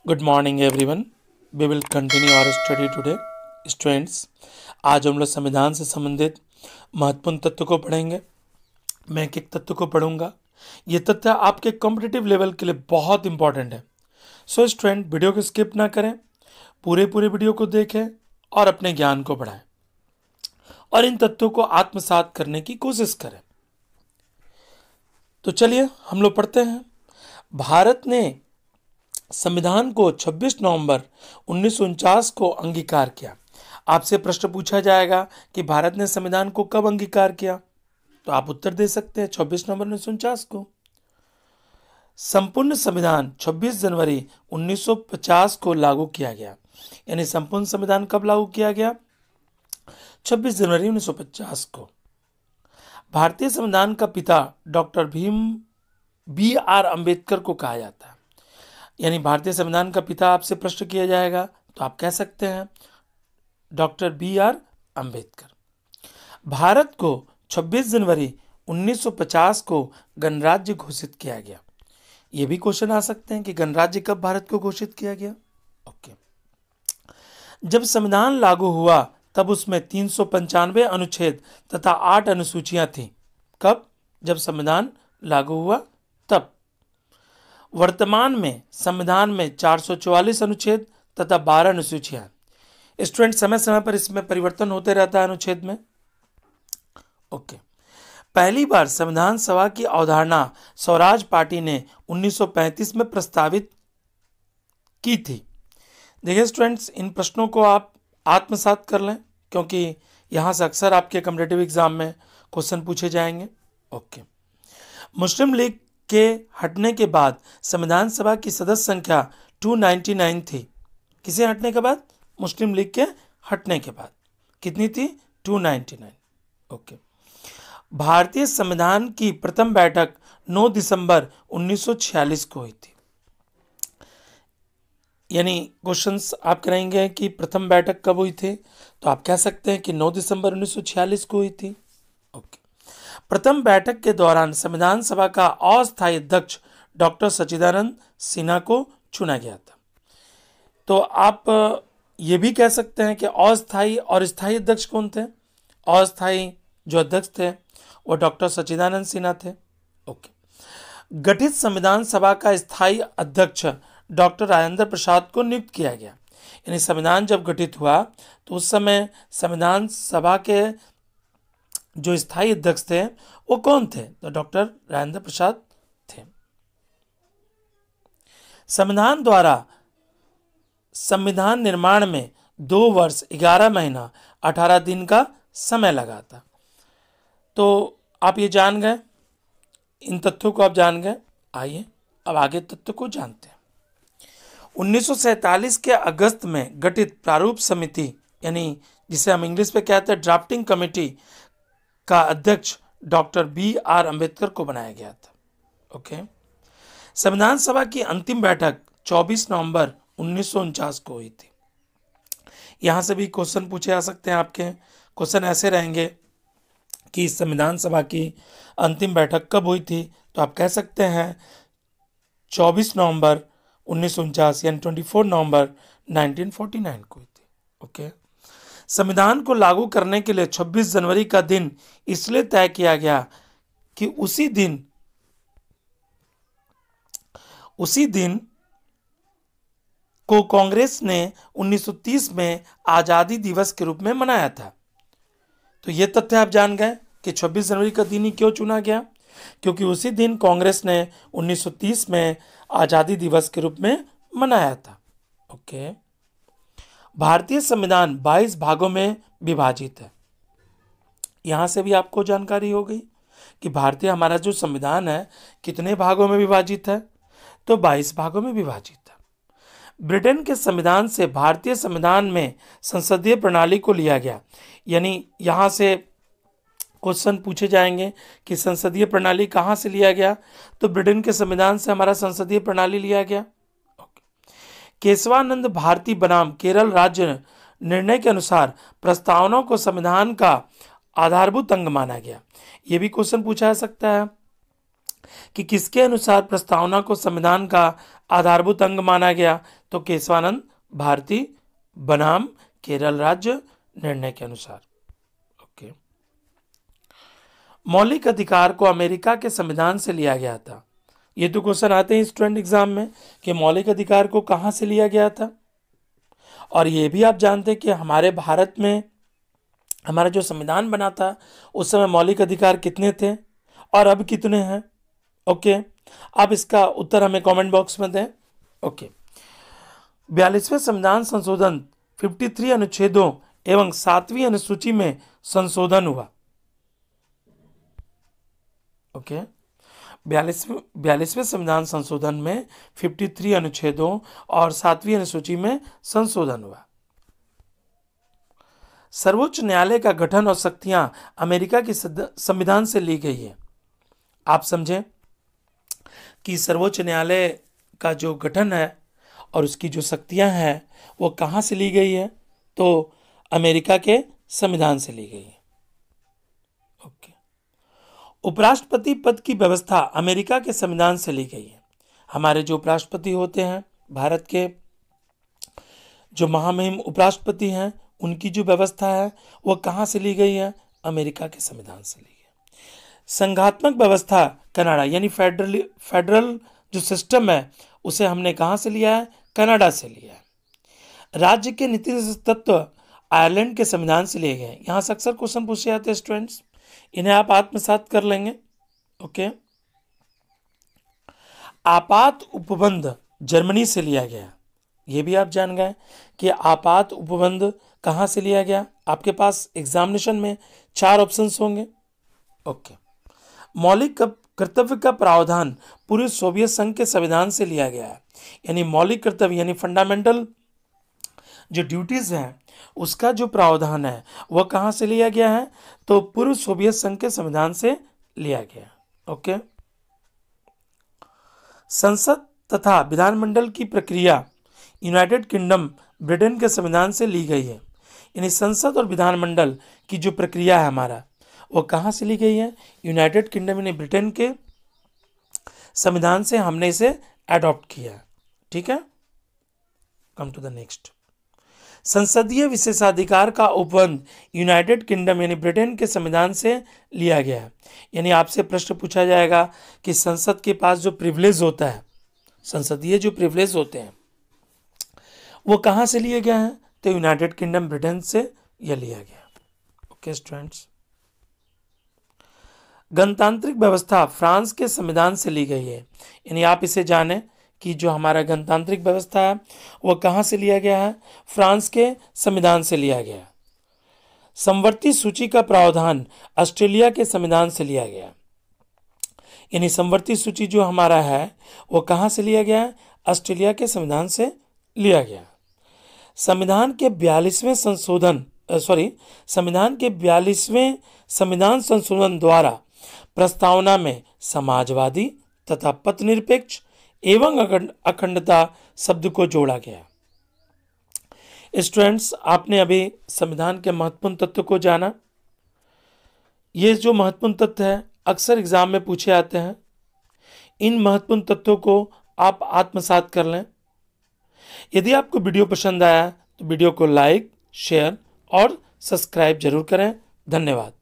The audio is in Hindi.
Good morning everyone. We will continue our study today. Students, आज हम लोग संविधान से संबंधित महत्वपूर्ण तत्व को पढ़ेंगे। मैं एक एक तत्व को पढ़ूंगा। ये तथ्य आपके कॉम्पिटिटिव लेवल के लिए बहुत इंपॉर्टेंट है। सो स्टूडेंट, वीडियो को स्किप ना करें, पूरे वीडियो को देखें और अपने ज्ञान को बढ़ाएं और इन तत्वों को आत्मसात करने की कोशिश करें। तो चलिए हम लोग पढ़ते हैं। भारत ने संविधान को 26 नवंबर 1949 को अंगीकार किया। आपसे प्रश्न पूछा जाएगा कि भारत ने संविधान को कब अंगीकार किया, तो आप उत्तर दे सकते हैं 26 नवंबर 1949 को। संपूर्ण संविधान 26 जनवरी 1950 को लागू किया गया। यानी संपूर्ण संविधान कब लागू किया गया? 26 जनवरी 1950 को। भारतीय संविधान का पिता डॉक्टर बी.आर. अम्बेडकर को कहा जाता है। यानी भारतीय संविधान का पिता आपसे प्रश्न किया जाएगा तो आप कह सकते हैं डॉक्टर बी.आर. अम्बेडकर। भारत को 26 जनवरी 1950 को गणराज्य घोषित किया गया। ये भी क्वेश्चन आ सकते हैं कि गणराज्य कब भारत को घोषित किया गया। ओके। जब संविधान लागू हुआ तब उसमें 395 अनुच्छेद तथा 8 अनुसूचियां थीं। कब? जब संविधान लागू हुआ तब। वर्तमान में संविधान में 444 अनुच्छेद तथा 12 अनुसूचियां। स्टूडेंट, समय समय पर इसमें परिवर्तन होते रहता है अनुच्छेद में। ओके। पहली बार संविधान सभा की अवधारणा स्वराज पार्टी ने 1935 में प्रस्तावित की थी। देखिए स्टूडेंट्स, इन प्रश्नों को आप आत्मसात कर लें क्योंकि यहां से अक्सर आपके कॉम्पिटिटिव एग्जाम में क्वेश्चन पूछे जाएंगे। ओके। मुस्लिम लीग के हटने के बाद संविधान सभा की सदस्य संख्या 299 थी। किसे हटने के बाद? मुस्लिम लीग के हटने के बाद कितनी थी? 299। ओके। भारतीय संविधान की प्रथम बैठक 9 दिसंबर 1946 को हुई थी। यानी क्वेश्चंस आप करेंगे कि प्रथम बैठक कब हुई थी, तो आप कह सकते हैं कि 9 दिसंबर 1946 को हुई थी। ओके। प्रथम बैठक के दौरान संविधान सभा का अस्थायी अध्यक्ष डॉक्टर सच्चिदानंद सिन्हा को चुना गया था। तो आप ये भी कह सकते हैं कि अस्थायी और स्थायी अध्यक्ष कौन थे? अस्थायी जो अध्यक्ष थे वो डॉक्टर सच्चिदानंद सिन्हा थे। ओके। गठित संविधान सभा का स्थायी अध्यक्ष डॉक्टर राजेंद्र प्रसाद को नियुक्त किया गया। यानी संविधान जब गठित हुआ तो उस समय संविधान सभा के जो स्थायी अध्यक्ष थे वो कौन थे? तो डॉक्टर राजेंद्र प्रसाद थे। संविधान द्वारा संविधान निर्माण में 2 वर्ष 11 महीना 18 दिन का समय लगा था। तो आप ये जान गए, इन तथ्यों को आप जान गए। आइए अब आगे तथ्य को जानते हैं। 1947 के अगस्त में गठित प्रारूप समिति, यानी जिसे हम इंग्लिश में कहते हैं ड्राफ्टिंग कमेटी, का अध्यक्ष डॉक्टर बी.आर. अम्बेडकर को बनाया गया था। ओके। संविधान सभा की अंतिम बैठक 24 नवंबर 1949 को हुई थी। यहां से भी क्वेश्चन पूछे जा सकते हैं आपके। क्वेश्चन ऐसे रहेंगे कि संविधान सभा की अंतिम बैठक कब हुई थी, तो आप कह सकते हैं 24 नवंबर 1949 यानी 24 नवंबर 1949 को हुई थी। ओके। संविधान को लागू करने के लिए 26 जनवरी का दिन इसलिए तय किया गया कि उसी दिन को कांग्रेस ने 1930 में आजादी दिवस के रूप में मनाया था। तो यह तथ्य आप जान गए कि 26 जनवरी का दिन ही क्यों चुना गया, क्योंकि उसी दिन कांग्रेस ने 1930 में आजादी दिवस के रूप में मनाया था। ओके। भारतीय संविधान 22 भागों में विभाजित है। यहां से भी आपको जानकारी हो गई कि भारतीय हमारा जो संविधान है कितने भागों में विभाजित है, तो 22 भागों में विभाजित है। ब्रिटेन के संविधान से भारतीय संविधान में संसदीय प्रणाली को लिया गया। यानी यहां से क्वेश्चन पूछे जाएंगे कि संसदीय प्रणाली कहां से लिया गया, तो ब्रिटेन के संविधान से हमारा संसदीय प्रणाली लिया गया। केशवानंद भारती बनाम केरल राज्य निर्णय के अनुसार प्रस्तावना को संविधान का आधारभूत अंग माना गया। यह भी क्वेश्चन पूछा जा सकता है कि किसके अनुसार प्रस्तावना को संविधान का आधारभूत अंग माना गया, तो केशवानंद भारती बनाम केरल राज्य निर्णय के अनुसार। ओके। मौलिक अधिकार को अमेरिका के संविधान से लिया गया था। ये तो क्वेश्चन आते हैं स्टूडेंट एग्जाम में कि मौलिक अधिकार को कहां से लिया गया था। और ये भी आप जानते हैं कि हमारे भारत में हमारा जो संविधान बना था उस समय मौलिक अधिकार कितने थे और अब कितने हैं। ओके, आप इसका उत्तर हमें कमेंट बॉक्स में दें। ओके, 42वें संविधान संशोधन 53 अनुच्छेदों एवं 7वीं अनुसूची में संशोधन हुआ। ओके, 42वें संविधान संशोधन में 53 अनुच्छेदों और 7वीं अनुसूची में संशोधन हुआ। सर्वोच्च न्यायालय का गठन और शक्तियां अमेरिका की संविधान से ली गई है। आप समझें कि सर्वोच्च न्यायालय का जो गठन है और उसकी जो शक्तियां हैं वो कहां से ली गई है, तो अमेरिका के संविधान से ली गई है। ओके। उपराष्ट्रपति पद की व्यवस्था अमेरिका के संविधान से ली गई है। हमारे जो उपराष्ट्रपति होते हैं, भारत के जो महामहिम उपराष्ट्रपति हैं, उनकी जो व्यवस्था है वो कहां से ली गई है, अमेरिका के संविधान से ली गई है। संघात्मक व्यवस्था कनाडा यानी फेडरल जो सिस्टम है उसे हमने कहां से लिया है, कनाडा से लिया है। राज्य के नीति तत्व आयरलैंड के संविधान से लिए गए। यहां से अक्सर क्वेश्चन पूछे जाते हैं स्टूडेंट्स, इन्हें आप आत्मसात कर लेंगे। ओके। आपात उपबंध जर्मनी से लिया गया। यह भी आप जान गए कि आपात उपबंध कहां से लिया गया। आपके पास एग्जामिनेशन में 4 ऑप्शंस होंगे। ओके। मौलिक कर्तव्य का प्रावधान पूर्व सोवियत संघ के संविधान से लिया गया है। यानी मौलिक कर्तव्य यानी फंडामेंटल जो ड्यूटीज हैं उसका जो प्रावधान है वह कहां से लिया गया है, तो पूर्व सोवियत संघ के संविधान से लिया गया। ओके। संसद तथा विधानमंडल की प्रक्रिया यूनाइटेड किंगडम ब्रिटेन के संविधान से ली गई है। यानी संसद और विधानमंडल की जो प्रक्रिया है हमारा वो कहां से ली गई है, यूनाइटेड किंगडम यानी ब्रिटेन के संविधान से हमने इसे अडॉप्ट किया। ठीक है, कम टू द नेक्स्ट। संसदीय विशेषाधिकार का उपबंध यूनाइटेड किंगडम यानी ब्रिटेन के संविधान से लिया गया है। यानी आपसे प्रश्न पूछा जाएगा कि संसद के पास जो प्रिविलेज होता है, संसदीय जो प्रिविलेज होते हैं वो कहां से लिए गए हैं, तो यूनाइटेड किंगडम ब्रिटेन से यह लिया गया। Okay students. गणतांत्रिक व्यवस्था फ्रांस के संविधान से ली गई है। यानी आप इसे जानें कि जो हमारा गणतांत्रिक व्यवस्था है वो कहां से लिया गया है, फ्रांस के संविधान से लिया गया। समवर्ती सूची का प्रावधान ऑस्ट्रेलिया के संविधान से लिया गया। यानी समवर्ती सूची जो हमारा है वो कहां से लिया गया है, ऑस्ट्रेलिया के संविधान से लिया गया। संविधान के 42वें संविधान संशोधन द्वारा प्रस्तावना में समाजवादी तथा पथनिरपेक्ष एवं अखंडता शब्द को जोड़ा गया। स्टूडेंट्स, आपने अभी संविधान के महत्वपूर्ण तत्व को जाना। ये जो महत्वपूर्ण तत्व है अक्सर एग्जाम में पूछे जाते हैं। इन महत्वपूर्ण तत्वों को आप आत्मसात कर लें। यदि आपको वीडियो पसंद आया तो वीडियो को लाइक, शेयर और सब्सक्राइब जरूर करें। धन्यवाद।